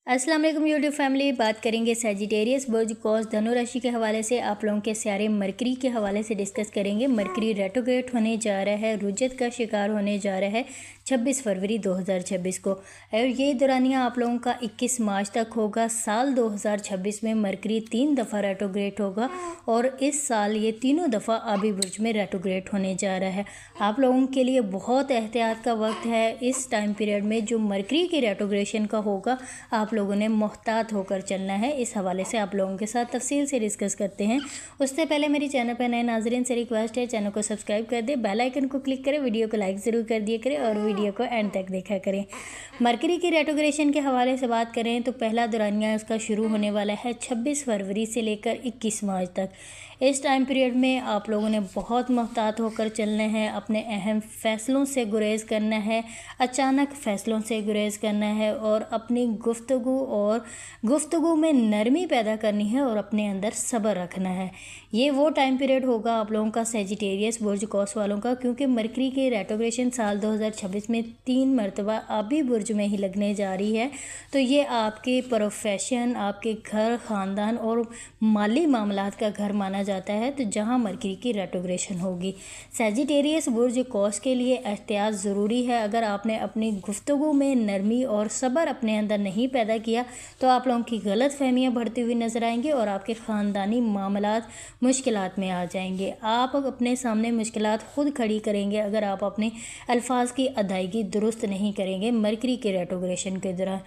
अस्सलाम वालेकुम YouTube family. बात करेंगे सैजिटेरियस बुर्ज कौस धनु राशि के हवाले से, आप लोगों के सारे मरकरी के हवाले से डिस्कस करेंगे। मरकरी रेट्रोग्रेड होने जा रहा है, रुजत का शिकार होने जा रहा है 26 फरवरी 2026 को, और ये दौरानिया आप लोगों का 21 मार्च तक होगा। साल 2026 में मरकरी 3 दफ़ा रेट्रोग्रेड होगा और इस साल ये तीनों दफ़ा आबी बुर्ज में रेट्रोग्रेड होने जा रहा है। आप लोगों के लिए बहुत एहतियात का वक्त है। इस टाइम पीरियड में जो मरकरी की रेट्रोग्रेशन का होगा, आप लोगों ने मोहतात होकर चलना है। इस हवाले से आप लोगों के साथ तफसील से डिस्कस करते हैं। उससे पहले मेरे चैनल पर नए नाजरीन से रिक्वेस्ट है, चैनल को सब्सक्राइब कर दें, बेल आइकन को क्लिक करें, वीडियो को लाइक ज़रूर कर दिया करें और वीडियो को एंड तक देखा करें। मरकरी की रेट्रोग्रेशन के हवाले से बात करें तो पहला दौरानिया उसका शुरू होने वाला है 26 फरवरी से लेकर 21 मार्च तक। इस टाइम पीरियड में आप लोगों ने बहुत मोहतात होकर चलना है, अपने अहम फ़ैसलों से गुरेज करना है, अचानक फ़ैसलों से गुरेज करना है और अपनी गुफ्तगू में नरमी पैदा करनी है और अपने अंदर सब्र रखना है। ये वो टाइम पीरियड होगा आप लोगों का सैजिटेरियस बुर्ज कौस वालों का, क्योंकि मरकरी की रेट्रोग्रेशन साल 2026 में 3 मरतबा आबी बुर्ज में ही लगने जा रही है। तो ये आपके प्रोफेशन, आपके घर, ख़ानदान और माली मामलात का घर माना जाता है। तो जहाँ मरकरी की रेट्रोग्रेशन होगी, सैजिटेरियस बुर्ज कौस के लिए एहतियात ज़रूरी है। अगर आपने अपनी गुफ्तगू में नरमी और सब्र अपने अंदर नहीं पैदा किया तो आप लोगों की गलत फहमियाँ बढ़ती हुई नज़र आएंगी और आपके ख़ानदानी मामलात मुश्किलात में आ जाएंगे। आप अपने सामने मुश्किलात ख़ुद खड़ी करेंगे अगर आप अपने अल्फाज की अदायगी दुरुस्त नहीं करेंगे। मरकरी के रेट्रोग्रेशन के दौरान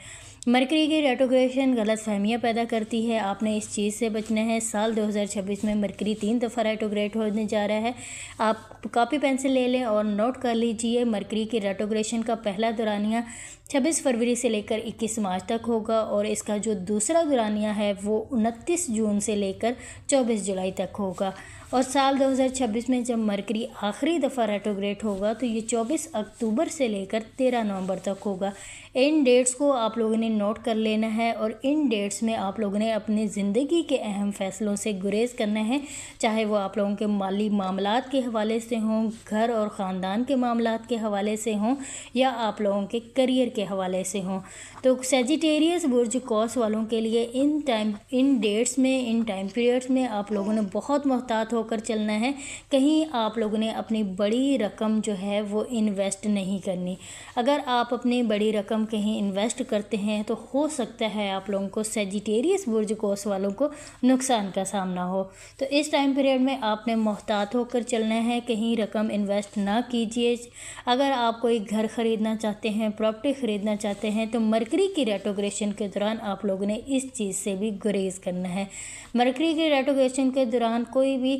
मरकरी की रेट्रोग्रेशन गलत फहमियाँ पैदा करती है, आपने इस चीज़ से बचना है। साल 2026 में मरकरी 3 दफ़ा रेट्रोग्रेड होने जा रहा है। आप कॉपी पेंसिल ले लें और नोट कर लीजिए। मरकरी की रेट्रोग्रेशन का पहला दौरानिया 26 फरवरी से लेकर 21 मार्च तक होगा और इसका जो दूसरा दौरानिया है वो 29 जून से लेकर 24 जुलाई तक होगा। और साल 2026 में जब मरकरी आखिरी दफ़ा रेट्रोग्रेड होगा तो ये 24 अक्टूबर से लेकर 13 नवंबर तक होगा। इन डेट्स को आप लोगों ने नोट कर लेना है और इन डेट्स में आप लोगों ने अपनी ज़िंदगी के अहम फ़ैसलों से गुरेज करना है, चाहे वो आप लोगों के माली मामलात के हवाले से हों, घर और ख़ानदान के मामलात के हवाले से हों या आप लोगों के करियर के हवाले से हों। तो सैजिटेरियस बुर्ज कौस वालों के लिए इन डेट्स में, इन टाइम पीरियड्स में आप लोगों ने बहुत मोहतात होकर चलना है। कहीं आप लोगों ने अपनी बड़ी रकम जो है वो इन्वेस्ट नहीं करनी। अगर आप अपनी बड़ी रकम कहीं इन्वेस्ट करते हैं तो हो सकता है आप लोगों को, सैजिटेरियस बुर्ज कौस वालों को, नुकसान का सामना हो। तो इस टाइम पीरियड में आपने मोहतात होकर चलना है, कहीं रकम इन्वेस्ट ना कीजिए। अगर आप कोई घर ख़रीदना चाहते हैं, प्रॉपर्टी ख़रीदना चाहते हैं तो मरकरी की रेट्रोग्रेशन के दौरान आप लोगों ने इस चीज़ से भी गुरेज करना है। मरकरी की रेट्रोग्रेशन के दौरान कोई भी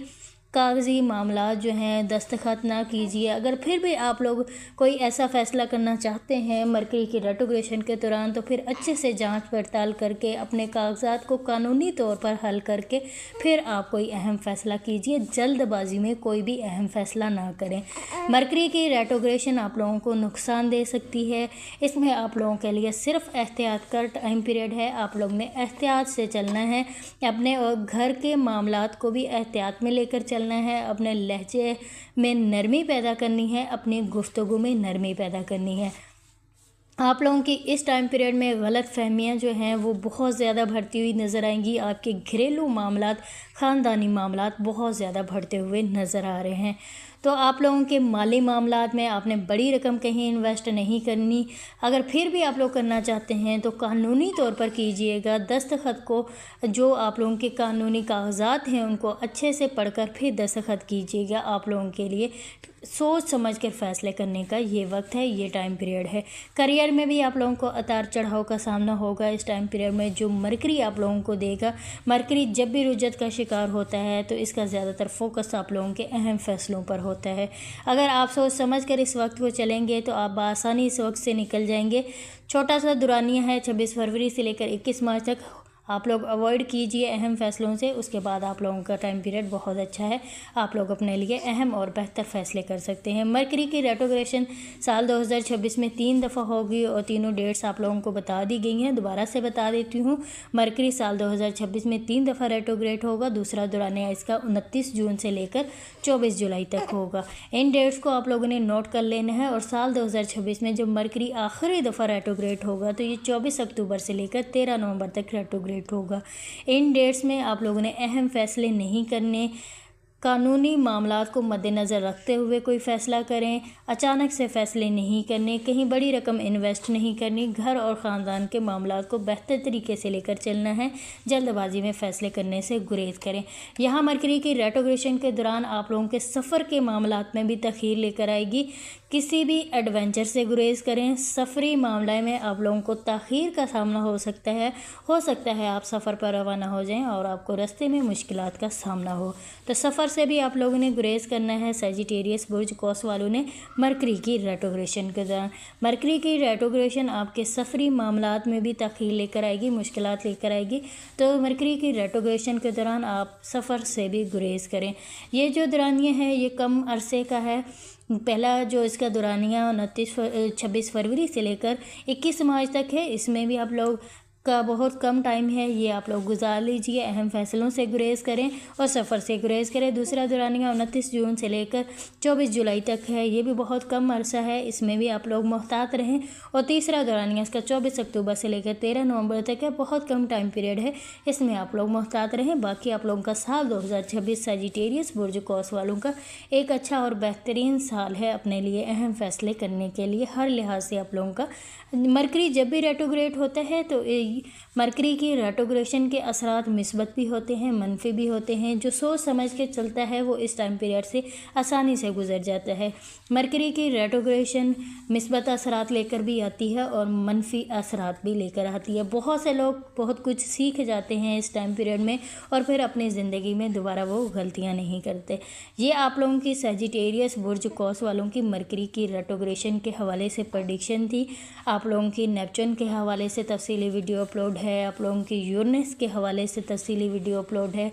कागज़ी मामला जो हैं दस्तखत ना कीजिए। अगर फिर भी आप लोग कोई ऐसा फ़ैसला करना चाहते हैं मरकरी की रेट्रोग्रेशन के दौरान तो फिर अच्छे से जांच पड़ताल करके अपने कागजात को कानूनी तौर पर हल करके फिर आप कोई अहम फ़ैसला कीजिए। जल्दबाजी में कोई भी अहम फ़ैसला ना करें। मरकरी की रेट्रोग्रेशन आप लोगों को नुकसान दे सकती है। इसमें आप लोगों के लिए सिर्फ एहतियात का टाइम पीरियड है। आप लोग ने एहतियात से चलना है, अपने घर के मामलात को भी एहतियात में लेकर चलना है, अपने लहजे में नरमी पैदा करनी है, अपनी गुफ्तगू में नरमी पैदा करनी है। आप लोगों की इस टाइम पीरियड में गलत फहमियाँ जो हैं वो बहुत ज़्यादा बढ़ती हुई नज़र आएंगी। आपके घरेलू मामलात, ख़ानदानी मामलात बहुत ज़्यादा बढ़ते हुए नज़र आ रहे हैं। तो आप लोगों के माली मामलात में आपने बड़ी रकम कहीं इन्वेस्ट नहीं करनी। अगर फिर भी आप लोग करना चाहते हैं तो कानूनी तौर पर कीजिएगा। दस्तखत को, जो आप लोगों के कानूनी कागजात हैं उनको अच्छे से पढ़कर फिर दस्तखत कीजिएगा। आप लोगों के लिए सोच समझ कर फ़ैसले करने का ये वक्त है, ये टाइम पीरियड है। करियर में भी आप लोगों को उतार चढ़ाव का सामना होगा इस टाइम पीरियड में, जो मरकरी आप लोगों को देगा। मरकरी जब भी रुजत का शिकार होता है तो इसका ज़्यादातर फोकस आप लोगों के अहम फ़ैसलों पर होता है। अगर आप सोच समझ कर इस वक्त को चलेंगे तो आप बआसानी इस वक्त से निकल जाएंगे। छोटा सा दुरानिया है 26 फरवरी से लेकर 21 मार्च तक। आप लोग अवॉइड कीजिए अहम फैसलों से, उसके बाद आप लोगों का टाइम पीरियड बहुत अच्छा है। आप लोग अपने लिए अहम और बेहतर फैसले कर सकते हैं। मरकरी की रेट्रोग्रेशन साल 2026 में 3 दफ़ा होगी और तीनों डेट्स आप लोगों को बता दी गई हैं। दोबारा से बता देती हूँ, मरकरी साल 2026 में 3 दफ़ा रेट्रोग्रेड होगा। दूसरा दौरानिया इसका 29 जून से लेकर 24 जुलाई तक होगा। इन डेट्स को आप लोगों ने नोट कर लेना है। और साल 2026 में जब मरकरी आखिरी दफ़ा रेट्रोग्रेड होगा तो ये 24 अक्टूबर से लेकर 13 नवंबर तक रेट्रोग्रेड होगा। इन डेट्स में आप लोगों ने अहम फैसले नहीं करने, कानूनी मामलात को मद्देनज़र रखते हुए कोई फ़ैसला करें, अचानक से फ़ैसले नहीं करने, कहीं बड़ी रकम इन्वेस्ट नहीं करनी, घर और ख़ानदान के मामलात को बेहतर तरीके से लेकर चलना है, जल्दबाजी में फ़ैसले करने से गुरेज करें। यहाँ मरकरी की रेट्रोग्रेशन के दौरान आप लोगों के सफ़र के मामलात में भी तख़ीर लेकर आएगी। किसी भी एडवेंचर से गुरेज करें। सफरी मामले में आप लोगों को ताख़ीर का सामना हो सकता है आप सफ़र पर रवाना हो जाएं और आपको रास्ते में मुश्किलात का सामना हो, तो सफ़र से भी आप लोगों ने गुरेज करना है। सजिटेरियस बुर्ज कौस वालों ने मरकरी की रेट्रोग्रेशन के दौरान, मरकरी की रेट्रोग्रेशन आपके सफरी मामलात में भी ताख़ीर लेकर आएगी, मुश्किलात लेकर आएगी, तो मरकरी की रेट्रोग्रेशन के दौरान आप सफ़र से भी गुरेज करें। ये जो दौरानिया है ये कम अरसे का है। पहला जो इसका दौरानिया 26 फरवरी से लेकर 21 मार्च तक है। इसमें भी आप लोग का बहुत कम टाइम है, ये आप लोग गुजार लीजिए। अहम फैसलों से गुरेज करें और सफ़र से गुरेज करें। दूसरा दौरानिया 29 जून से लेकर 24 जुलाई तक है, ये भी बहुत कम अरसा है, इसमें भी आप लोग मोहतात रहें। और तीसरा दौरानिया इसका 24 अक्टूबर से लेकर 13 नवंबर तक है, बहुत कम टाइम पीरियड है, इसमें आप लोग मोहतात रहें। बाकी आप लोगों का साल 2026 सजिटेरियस बुर्ज कौस वालों का एक अच्छा और बेहतरीन साल है अपने लिए अहम फैसले करने के लिए। हर लिहाज से आप लोगों का मरकरी जब भी रेट्रोग्रेड होता है तो मरकरी की रेट्रोग्रेशन के असरात मिस्बत भी होते हैं, मनफी भी होते हैं। जो सोच समझ के चलता है वो इस टाइम पीरियड से आसानी से गुजर जाता है। मरकरी की रेट्रोग्रेशन मिस्बत असरात लेकर भी आती है और मनफी असरात भी लेकर आती है। बहुत से लोग बहुत कुछ सीख जाते हैं इस टाइम पीरियड में और फिर अपनी ज़िंदगी में दोबारा वो गलतियाँ नहीं करते। ये आप लोगों की सजिटेरियस बुर्ज कौस वालों की मरकरी की रेट्रोग्रेशन के हवाले से प्रेडिक्शन थी। आप लोगों की नेपच्यून के हवाले से तफसीली वीडियो अपलोड है, आप लोगों की यूरेनस के हवाले से तफसीली वीडियो अपलोड है,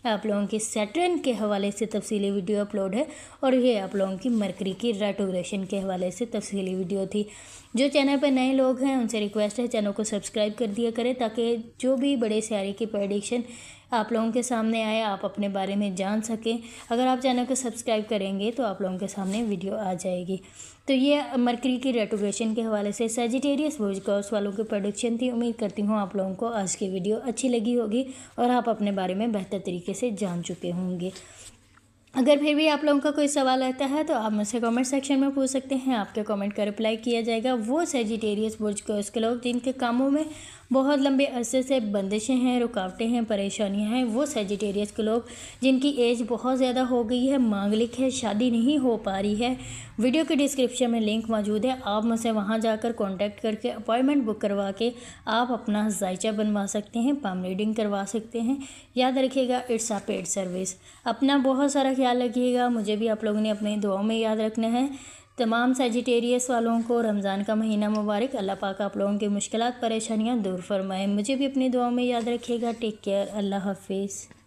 आप लोगों की सैटर्न के हवाले से तफसीली वीडियो अपलोड है, और ये आप लोगों की मरकरी की रेट्रोग्रेशन के हवाले से तफसीली वीडियो थी। जो चैनल पर नए लोग हैं उनसे रिक्वेस्ट है चैनल को सब्सक्राइब कर दिया करें, ताकि जो भी बड़े सियारे की प्रेडिक्शन आप लोगों के सामने आए आप अपने बारे में जान सकें। अगर आप चैनल को सब्सक्राइब करेंगे तो आप लोगों के सामने वीडियो आ जाएगी। तो ये मरकरी की रेट्रोग्रेशन के हवाले से सजिटेरियस बुर्ज कौस वालों की प्रेडिक्शन थी। उम्मीद करती हूँ आप लोगों को आज की वीडियो अच्छी लगी होगी और आप अपने बारे में बेहतर तरीके से जान चुके होंगे। अगर फिर भी आप लोगों का कोई सवाल रहता है तो आप मुझसे कमेंट सेक्शन में पूछ सकते हैं, आपके कमेंट का रिप्लाई किया जाएगा। वो सजिटेरियस बुर्ज कौस के लोग जिनके कामों में बहुत लंबे अरसे से बंदिशें हैं, रुकावटें हैं, परेशानियां हैं, वो सजिटेरियस के लोग जिनकी एज बहुत ज़्यादा हो गई है, मांगलिक है, शादी नहीं हो पा रही है, वीडियो के डिस्क्रिप्शन में लिंक मौजूद है, आप मुझसे वहां जाकर कांटेक्ट करके अपॉइंटमेंट बुक करवा के आप अपना जायचा बनवा सकते हैं, पाम रीडिंग करवा सकते हैं। याद रखिएगा इट्स अ पेड सर्विस। अपना बहुत सारा ख्याल रखिएगा, मुझे भी आप लोगों ने अपनी दुआओं में याद रखना है। तमाम सजिटेरियस वालों को रमज़ान का महीना मुबारक। अल्लाह पाक आप लोगों की मुश्किलात परेशानियां दूर फरमाए। मुझे भी अपनी दुआओं में याद रखिएगा। Take care. अल्लाह हाफिज़।